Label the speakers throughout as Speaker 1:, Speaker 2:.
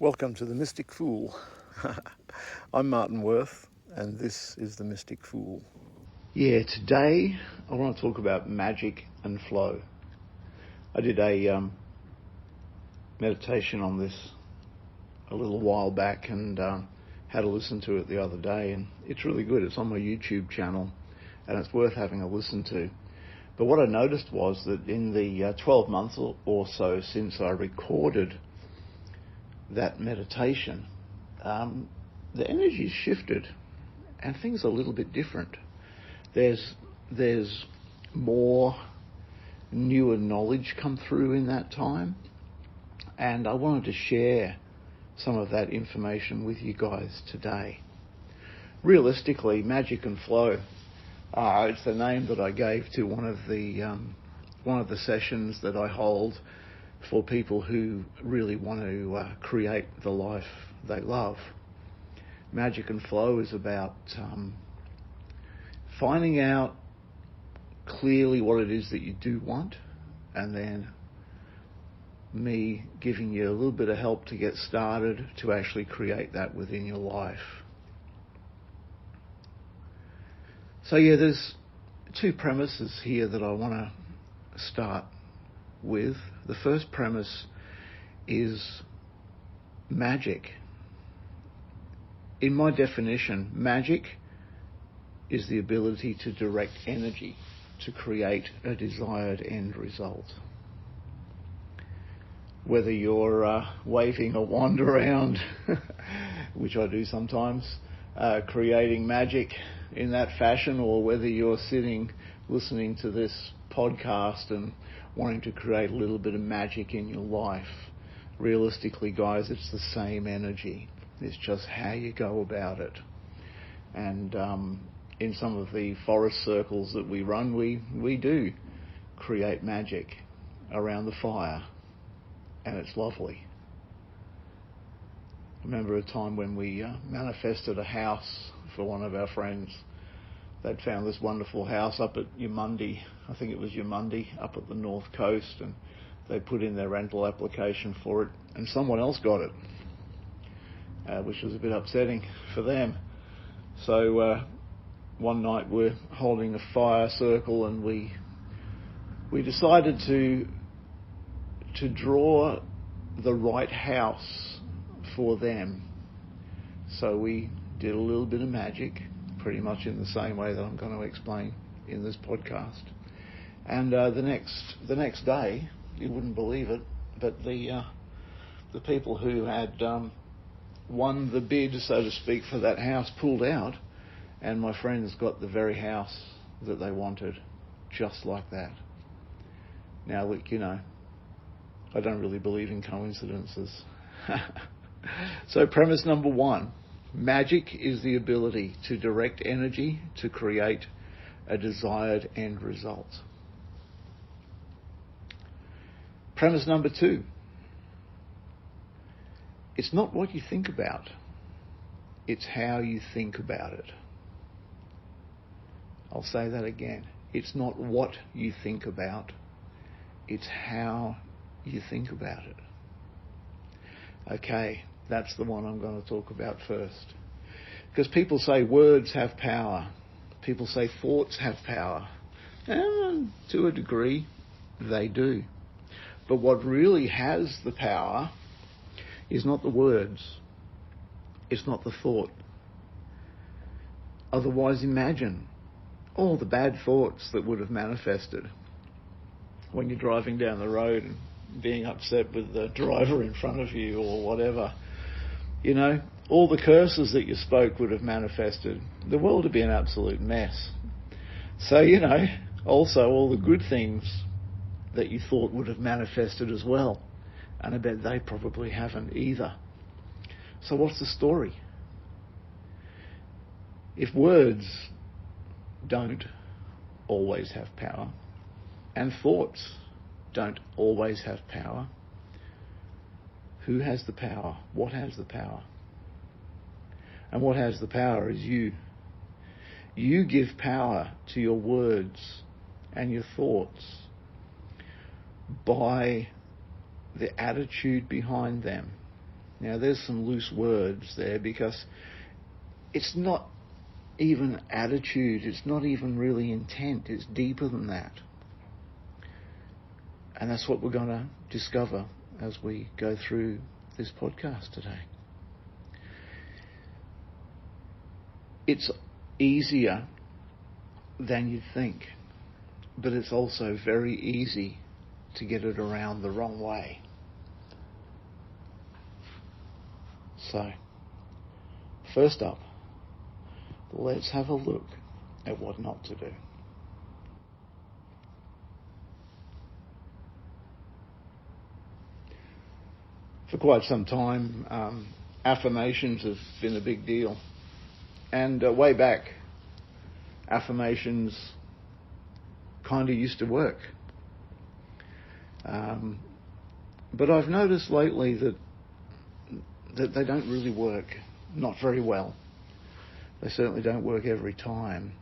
Speaker 1: Welcome to the Mystic Fool. I'm Martin Worth, and this is the Mystic Fool. Yeah, today I want to talk about magic and flow. I did a meditation on this a little while back and had a listen to it the other day, and it's really good. It's on my YouTube channel, and it's worth having a listen to. But what I noticed was that in the 12 months or so since I recorded that meditation, the energy's shifted and things are a little bit different. There's more newer knowledge come through in that time, and I wanted to share some of that information with you guys today. Realistically, magic and flow, it's the name that I gave to one of the sessions that I hold for people who really want to create the life they love. Magic and flow is about finding out clearly what it is that you do want, and then me giving you a little bit of help to get started to actually create that within your life. So yeah, there's two premises here that I want to start with. The first premise is magic. In my definition, magic is the ability to direct energy to create a desired end result. Whether you're waving a wand around, which I do sometimes, creating magic in that fashion, or whether you're sitting listening to this podcast and wanting to create a little bit of magic in your life, realistically, guys, it's the same energy. It's just how you go about it. And in some of the forest circles that we run, we do create magic around the fire, and it's lovely. I remember a time when we manifested a house for one of our friends. They'd found this wonderful house up at Yamundi, I think it was Yamundi, up at the north coast, and they put in their rental application for it, and someone else got it, which was a bit upsetting for them. So one night we're holding a fire circle, and we decided to draw the right house for them. So we did a little bit of magic, pretty much in the same way that I'm going to explain in this podcast. And the next day, you wouldn't believe it, but the people who had won the bid, so to speak, for that house pulled out, and my friends got the very house that they wanted, just like that. Now, look, I don't really believe in coincidences. So premise number one, magic is the ability to direct energy to create a desired end result. Premise number two, it's not what you think about, it's how you think about it. I'll say that again. It's not what you think about, it's how you think about it. Okay, that's the one I'm going to talk about first. Because people say words have power. People say thoughts have power. And to a degree, they do. But what really has the power is not the words. It's not the thought. Otherwise, imagine all the bad thoughts that would have manifested when you're driving down the road and being upset with the driver in front of you or whatever. All the curses that you spoke would have manifested. The world would be an absolute mess. So, also all the good things that you thought would have manifested as well. And I bet they probably haven't either. So what's the story? If words don't always have power, and thoughts don't always have power, who has the power? What has the power? And what has the power is you. You give power to your words and your thoughts by the attitude behind them. Now, there's some loose words there because it's not even attitude, it's not even really intent, it's deeper than that. And that's what we're going to discover as we go through this podcast today. It's easier than you'd think, but it's also very easy to get it around the wrong way. So, first up, let's have a look at what not to do. For quite some time, affirmations have been a big deal. And way back, affirmations kind of used to work. But I've noticed lately that they don't really work, not very well. They certainly don't work every time.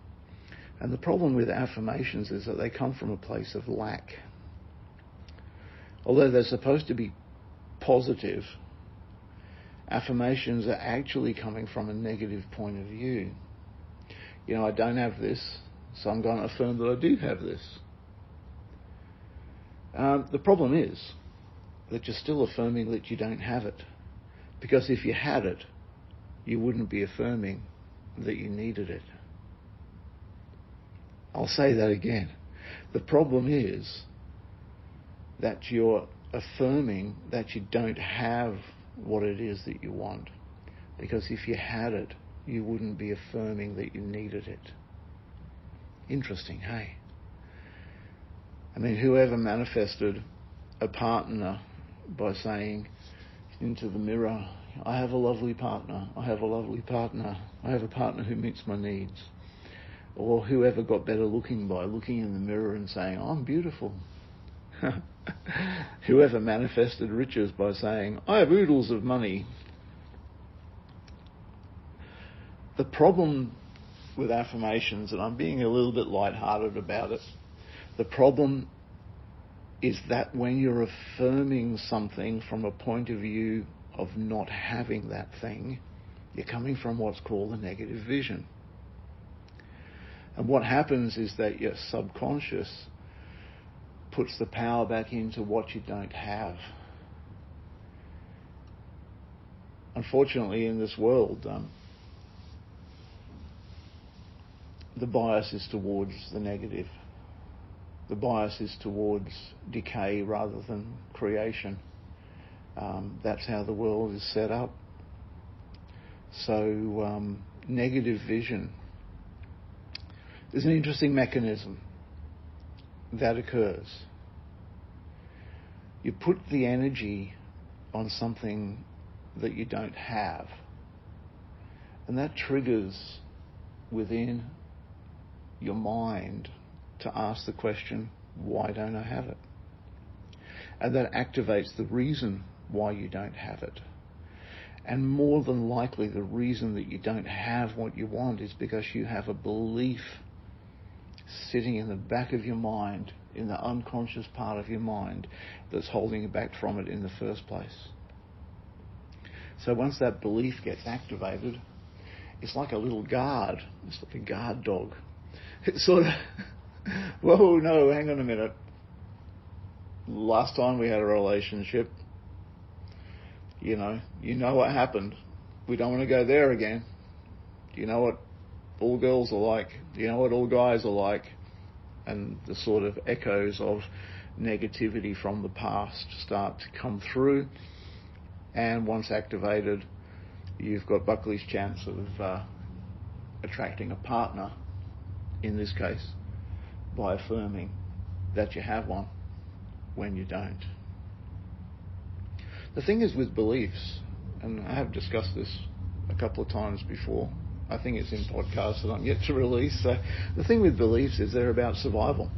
Speaker 1: And the problem with affirmations is that they come from a place of lack. Although they're supposed to be positive, affirmations are actually coming from a negative point of view. You know, I don't have this, so I'm going to affirm that I do have this. The problem is that you're still affirming that you don't have it. Because if you had it, you wouldn't be affirming that you needed it. I'll say that again. The problem is that you're affirming that you don't have what it is that you want. Because if you had it, you wouldn't be affirming that you needed it. Interesting, hey? I mean, whoever manifested a partner by saying into the mirror, I have a lovely partner, I have a lovely partner, I have a partner who meets my needs. Or whoever got better looking by looking in the mirror and saying, I'm beautiful. Whoever manifested riches by saying, I have oodles of money. The problem with affirmations, and I'm being a little bit lighthearted about it, the problem is that when you're affirming something from a point of view of not having that thing, you're coming from what's called a negative vision. And what happens is that your subconscious puts the power back into what you don't have. Unfortunately, in this world, the bias is towards the negative. The bias is towards decay rather than creation. That's how the world is set up. So, negative vision is an interesting mechanism that occurs. You put the energy on something that you don't have, and that triggers within your mind to ask the question, why don't I have it? And that activates the reason why you don't have it. And more than likely, the reason that you don't have what you want is because you have a belief sitting in the back of your mind, in the unconscious part of your mind, that's holding you back from it in the first place. So once that belief gets activated, it's like a little guard. It's like a guard dog. It's sort of, whoa, no, hang on a minute. Last time we had a relationship, you know what happened. We don't want to go there again. Do you know what all girls are like? Do you know what all guys are like? And the sort of echoes of negativity from the past start to come through. And once activated, you've got Buckley's chance of attracting a partner, in this case, by affirming that you have one when you don't. The thing is with beliefs, and I have discussed this a couple of times before, I think it's in podcasts that I'm yet to release. So the thing with beliefs is they're about survival.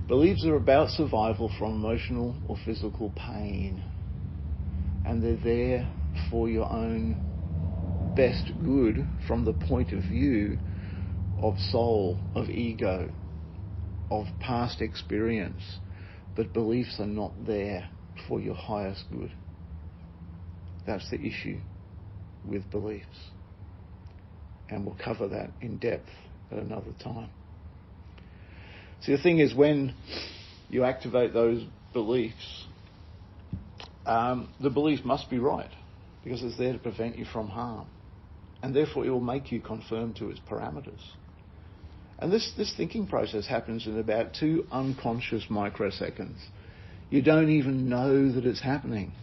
Speaker 1: Beliefs are about survival from emotional or physical pain. And they're there for your own best good from the point of view of soul, of ego, of past experience. But beliefs are not there for your highest good. That's the issue with beliefs. And we'll cover that in depth at another time. See, the thing is, when you activate those beliefs, the belief must be right, because it's there to prevent you from harm. And therefore it will make you conform to its parameters. And this thinking process happens in about 2 unconscious microseconds. You don't even know that it's happening.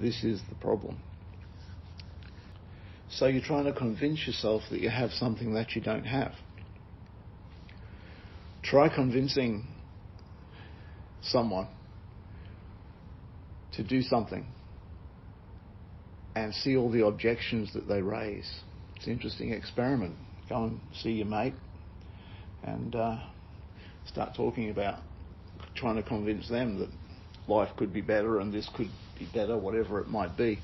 Speaker 1: This is the problem. So you're trying to convince yourself that you have something that you don't have. Try convincing someone to do something and see all the objections that they raise. It's an interesting experiment. Go and see your mate and start talking about trying to convince them that life could be better and this could be better, whatever it might be.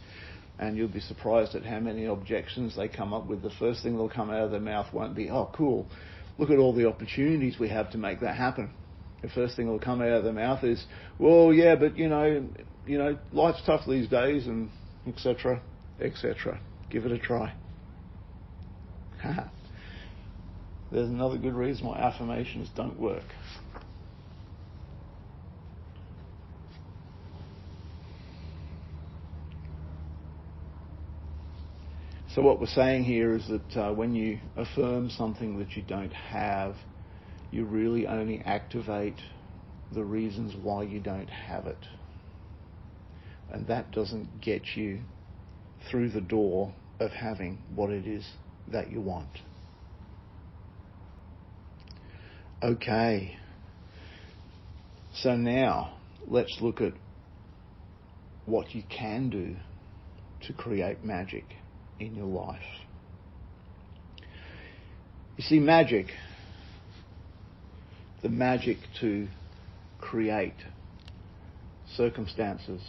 Speaker 1: And you'll be surprised at how many objections they come up with. The first thing that'll come out of their mouth won't be, oh, cool, look at all the opportunities we have to make that happen. The first thing that'll come out of their mouth is, well, yeah, but you know, life's tough these days, and etc., etc. Give it a try. There's another good reason why affirmations don't work. So what we're saying here is that when you affirm something that you don't have, you really only activate the reasons why you don't have it. And that doesn't get you through the door of having what it is that you want. Okay. So now let's look at what you can do to create magic in your life. You see, magic, the magic to create circumstances,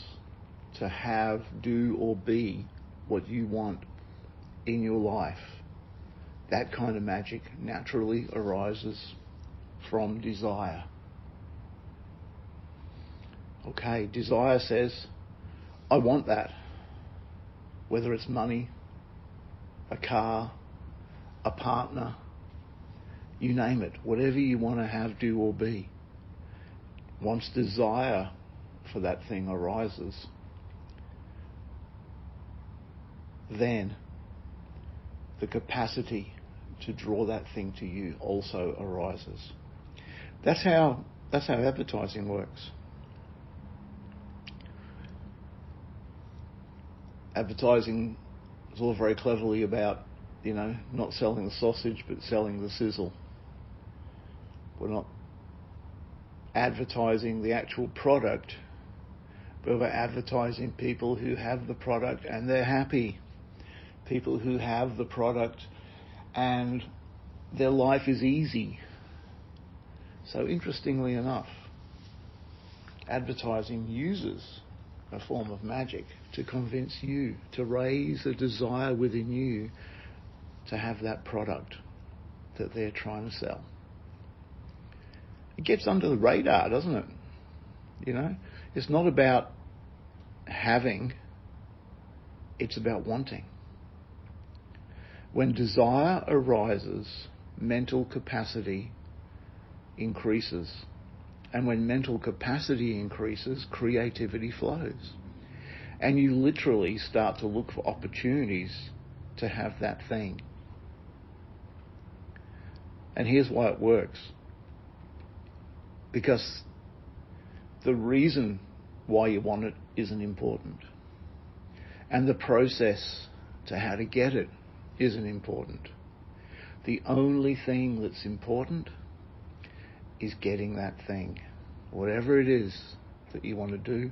Speaker 1: to have, do, or be what you want in your life, that kind of magic naturally arises from desire. Okay, desire says, I want that. Whether it's money, a car, a partner, you name it, whatever you want to have, do, or be. Once desire for that thing arises, then the capacity to draw that thing to you also arises. That's how advertising works. Advertising is all very cleverly about, not selling the sausage but selling the sizzle. We're not advertising the actual product, but we're advertising people who have the product and they're happy. People who have the product and their life is easy. So interestingly enough, advertising uses a form of magic to convince you, to raise a desire within you to have that product that they're trying to sell. It gets under the radar, doesn't it? It's not about having, it's about wanting. When desire arises, mental capacity increases. And when mental capacity increases, creativity flows. And you literally start to look for opportunities to have that thing. And here's why it works. Because the reason why you want it isn't important. And the process to how to get it isn't important. The only thing that's important is getting that thing. Whatever it is that you want to do,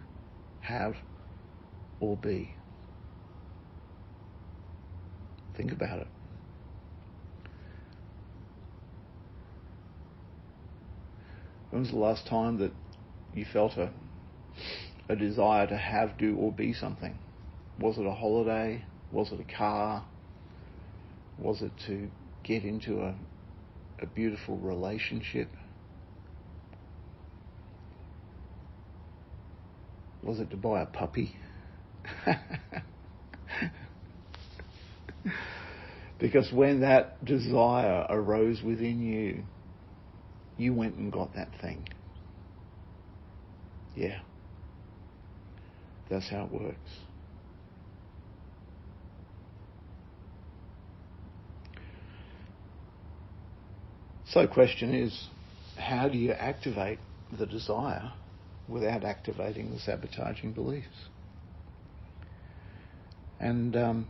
Speaker 1: have, or be. Think about it. When was the last time that you felt a desire to have, do, or be something? Was it a holiday? Was it a car? Was it to get into a beautiful relationship? Was it to buy a puppy? Because when that desire arose within you, you went and got that thing. Yeah. That's how it works. So the question is, how do you activate the desire without activating the sabotaging beliefs? And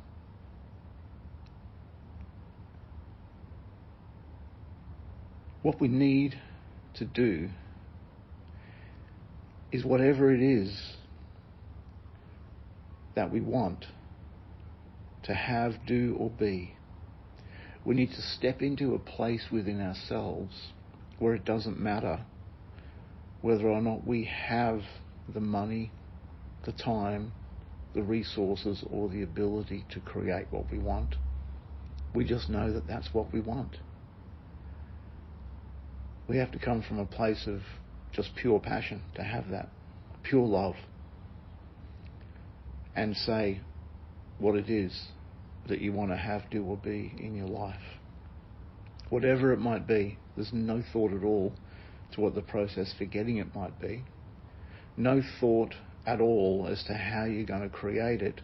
Speaker 1: what we need to do is whatever it is that we want to have, do, or be, we need to step into a place within ourselves where it doesn't matter whether or not we have the money, the time, the resources, or the ability to create what we want. We just know that that's what we want. We have to come from a place of just pure passion to have that, pure love, and say what it is that you want to have, do, or be in your life. Whatever it might be, there's no thought at all to what the process for getting it might be. No thought at all as to how you're going to create it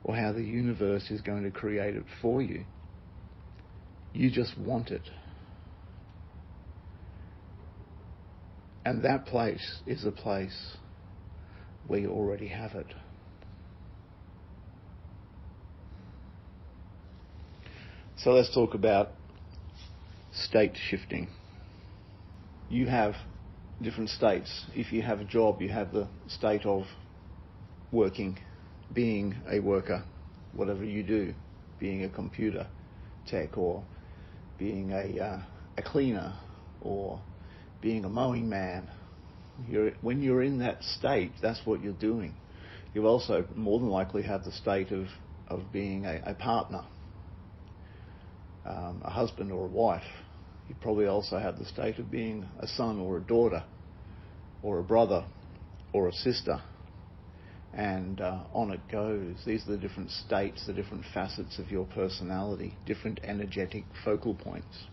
Speaker 1: or how the universe is going to create it for you. You just want it. And that place is a place where you already have it. So let's talk about state shifting. You have different states. If you have a job, you have the state of working, being a worker, whatever you do, being a computer tech, or being a cleaner, or being a mowing man. When you're in that state, that's what you're doing. You also more than likely have the state of being a partner, a husband or a wife. You probably also have the state of being a son or a daughter, or a brother or a sister. And on it goes. These are the different states, the different facets of your personality, different energetic focal points.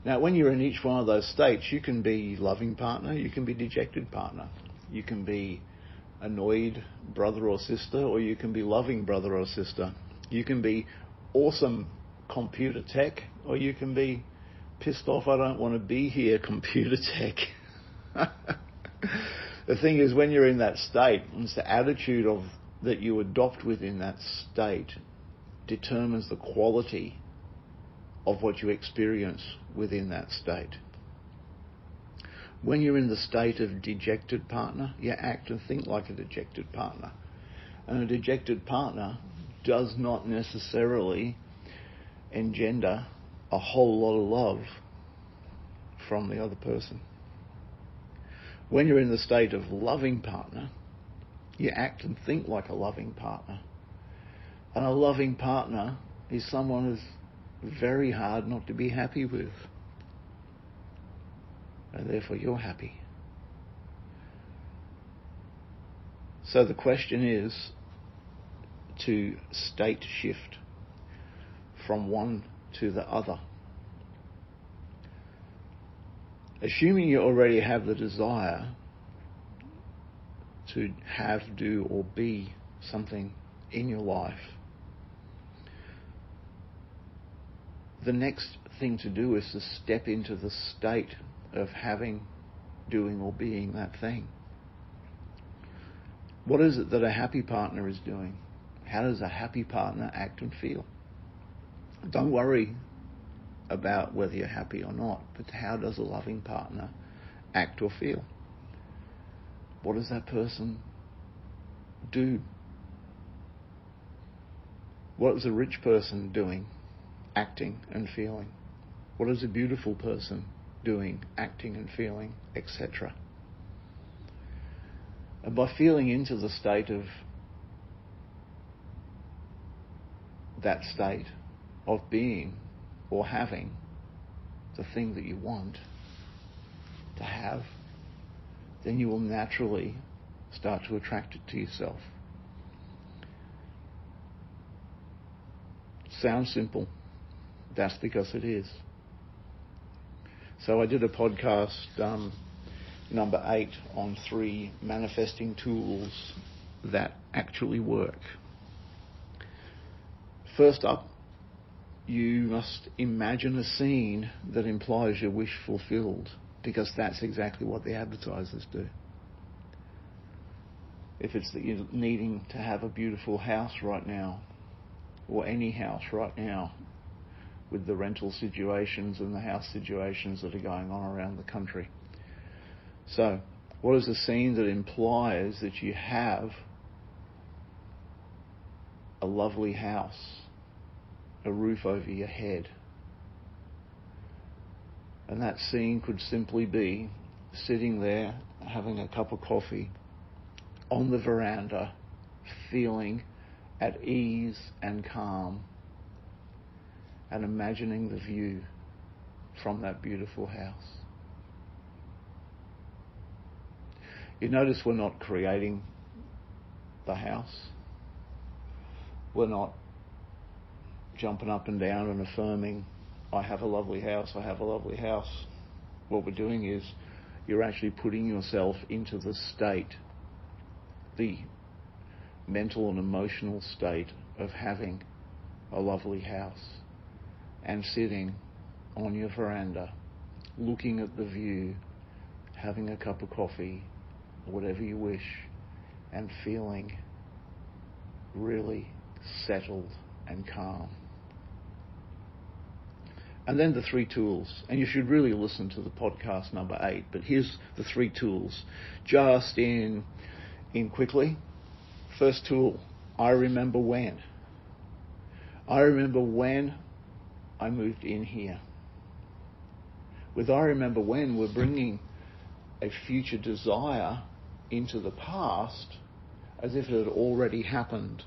Speaker 1: Now, when you're in each one of those states, you can be loving partner, you can be dejected partner, you can be annoyed brother or sister, or you can be loving brother or sister. You can be awesome computer tech, or you can be pissed off, I don't want to be here, computer tech. The thing is, when you're in that state, it's the attitude that you adopt within that state determines the quality of what you experience within that state. When you're in the state of dejected partner, you act and think like a dejected partner. And a dejected partner does not necessarily engender a whole lot of love from the other person. When you're in the state of loving partner, you act and think like a loving partner. And a loving partner is someone who's very hard not to be happy with. And therefore you're happy. So the question is to state shift from one to the other. Assuming you already have the desire to have, do, or be something in your life, the next thing to do is to step into the state of having, doing, or being that thing. What is it that a happy partner is doing? How does a happy partner act and feel? Don't worry about whether you're happy or not, but how does a loving partner act or feel? What does that person do? What is a rich person doing, acting and feeling? What is a beautiful person doing, acting and feeling, etc.? And by feeling into the state of that state of being or having the thing that you want to have, then you will naturally start to attract it to yourself. Sounds simple, That's because it is. So I did a podcast, number 8, on 3 manifesting tools that actually work. First up, you must imagine a scene that implies your wish fulfilled, because that's exactly what the advertisers do. If it's that you're needing to have a beautiful house right now, or any house right now, with the rental situations and the house situations that are going on around the country. So, what is a scene that implies that you have a lovely house, a roof over your head? And that scene could simply be sitting there, having a cup of coffee, on the veranda, feeling at ease and calm, and imagining the view from that beautiful house. You notice we're not creating the house. We're not jumping up and down and affirming, I have a lovely house, I have a lovely house. What we're doing is you're actually putting yourself into the state, the mental and emotional state of having a lovely house, and sitting on your veranda, looking at the view, having a cup of coffee, whatever you wish, and feeling really settled and calm. And then the 3 tools, and you should really listen to the podcast number 8, but here's the 3 tools, just in quickly. First tool, I remember when. I remember when I moved in here. With I remember when, we're bringing a future desire into the past as if it had already happened.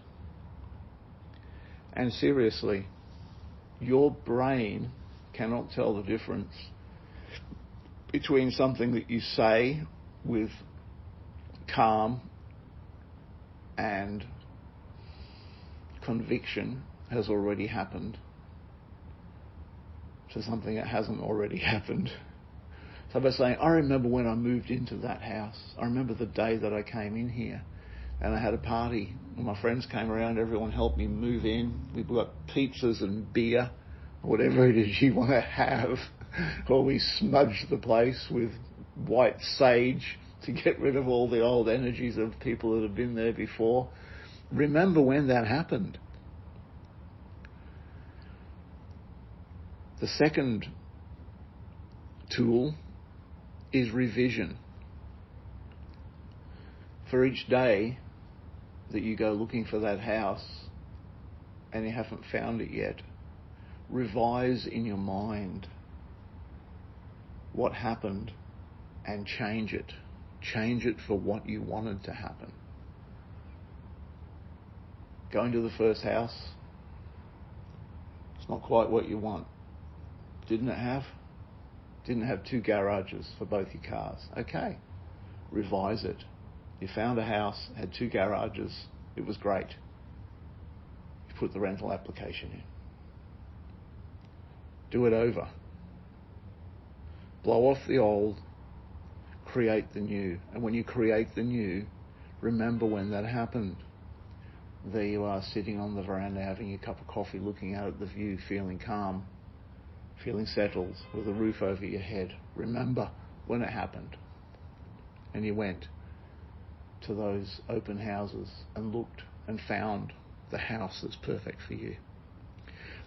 Speaker 1: And seriously, your brain cannot tell the difference between something that you say with calm and conviction has already happened to something that hasn't already happened. So by saying, I remember when I moved into that house. I remember the day that I came in here and I had a party. My friends came around, everyone helped me move in. We got pizzas and beer, whatever it is you want to have. Or we smudged the place with white sage to get rid of all the old energies of people that have been there before. Remember when that happened. The second tool is revision. For each day that you go looking for that house and you haven't found it yet, revise in your mind what happened and change it. Change it for what you wanted to happen. Going to the first house, it's not quite what you want. Didn't have 2 garages for both your cars. Okay, revise it. You found a house, had 2 garages, it was great. You put the rental application in. Do it over. Blow off the old, create the new. And when you create the new, remember when that happened. There you are, sitting on the veranda, having a cup of coffee, looking out at the view, feeling calm, feeling settled, with a roof over your head. Remember when it happened. And you went to those open houses and looked and found the house that's perfect for you.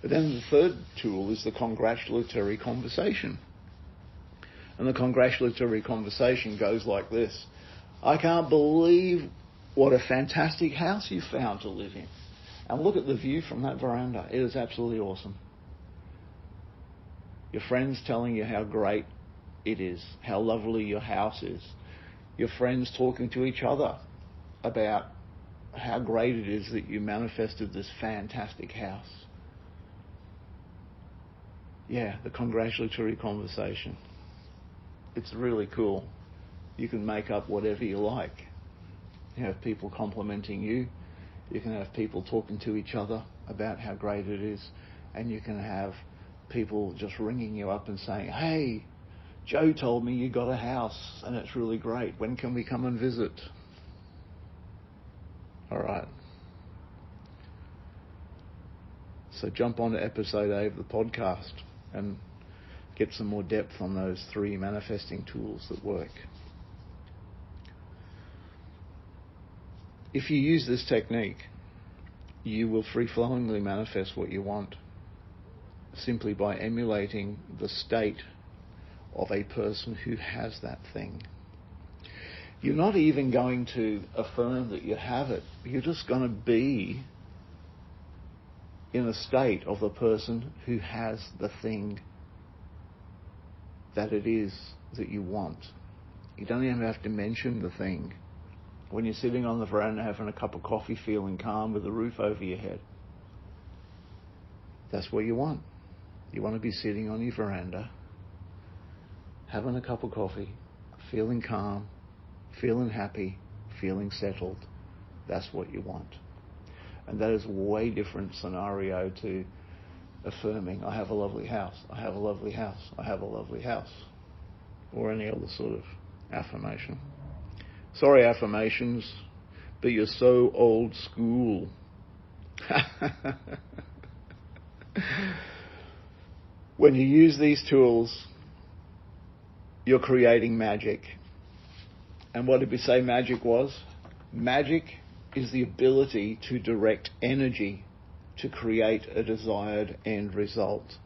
Speaker 1: But then the third tool is the congratulatory conversation. And the congratulatory conversation goes like this. I can't believe what a fantastic house you found to live in. And look at the view from that veranda. It is absolutely awesome. Your friends telling you how great it is, how lovely your house is. Your friends talking to each other about how great it is that you manifested this fantastic house. Yeah, the congratulatory conversation. It's really cool. You can make up whatever you like. You have people complimenting you. You can have people talking to each other about how great it is. And you can have people just ringing you up and saying, "Hey, Joe told me you got a house and it's really great. When can we come and visit?" All right. So jump on to episode 8 of the podcast and get some more depth on those 3 manifesting tools that work. If you use this technique, you will free-flowingly manifest what you want simply by emulating the state of a person who has that thing. You're not even going to affirm that you have it. You're just going to be in a state of the person who has the thing that it is that you want. You don't even have to mention the thing. When you're sitting on the veranda having a cup of coffee, feeling calm with a roof over your head, that's what you want. You want to be sitting on your veranda, having a cup of coffee, feeling calm, feeling happy, feeling settled. That's what you want. And that is a way different scenario to affirming, "I have a lovely house, I have a lovely house, I have a lovely house," or any other sort of affirmation. Sorry, affirmations, but you're so old school. When you use these tools, you're creating magic. And what did we say magic was? Magic is the ability to direct energy to create a desired end result.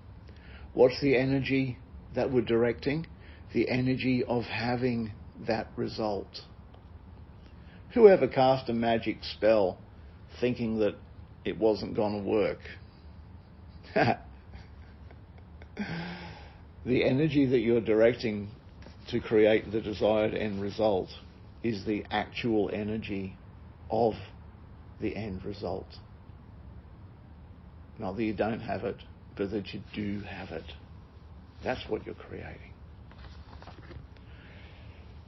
Speaker 1: What's the energy that we're directing? The energy of having that result. Whoever cast a magic spell thinking that it wasn't going to work? The energy that you're directing to create the desired end result is the actual energy of the end result. Not that you don't have it, but that you do have it. That's what you're creating.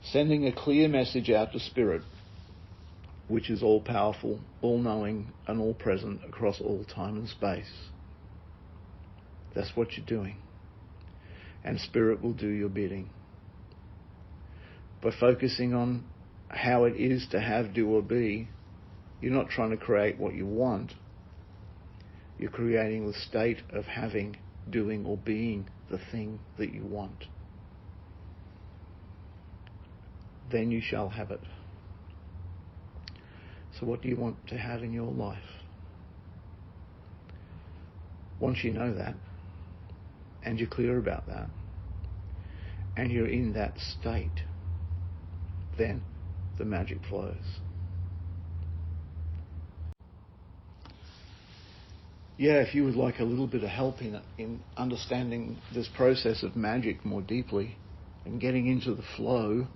Speaker 1: Sending a clear message out to Spirit, which is all-powerful, all-knowing, and all-present across all time and space. That's what you're doing. And Spirit will do your bidding. By focusing on how it is to have, do, or be, you're not trying to create what you want. You're creating the state of having, doing, or being the thing that you want. Then you shall have it. So what do you want to have in your life? Once you know that, and you're clear about that, and you're in that state, then the magic flows. Yeah, if you would like a little bit of help in understanding this process of magic more deeply and getting into the flow,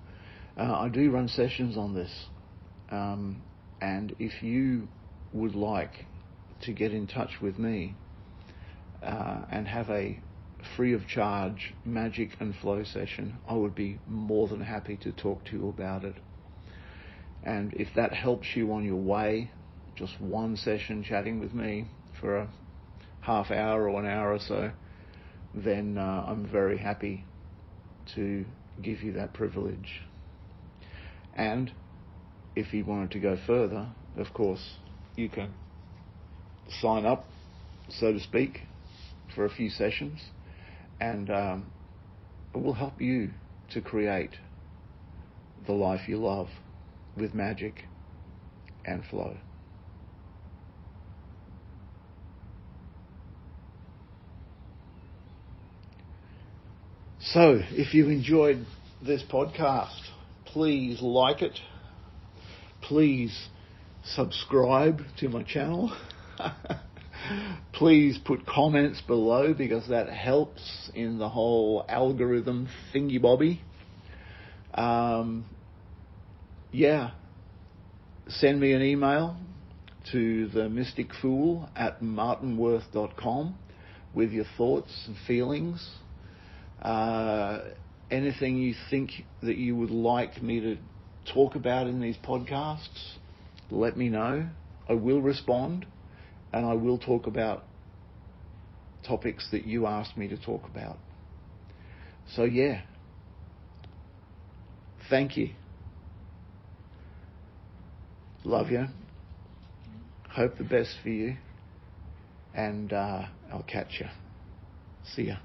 Speaker 1: I do run sessions on this. And if you would like to get in touch with me and have a free of charge magic and flow session, I would be more than happy to talk to you about it. And if that helps you on your way, just one session chatting with me for a half hour or an hour or so, then I'm very happy to give you that privilege. And if you wanted to go further, of course, you can sign up, so to speak, for a few sessions, and it will help you to create the life you love with magic and flow. So, if you enjoyed this podcast, please like it. Please subscribe to my channel. Please put comments below, because that helps in the whole algorithm thingy-bobby. Send me an email to themysticfool@martinworth.com with your thoughts and feelings. Anything you think that you would like me to talk about in these podcasts, let me know. I will respond, and I will talk about topics that you asked me to talk about. So yeah, thank you. Love you. Hope the best for you. And I'll catch you. See ya.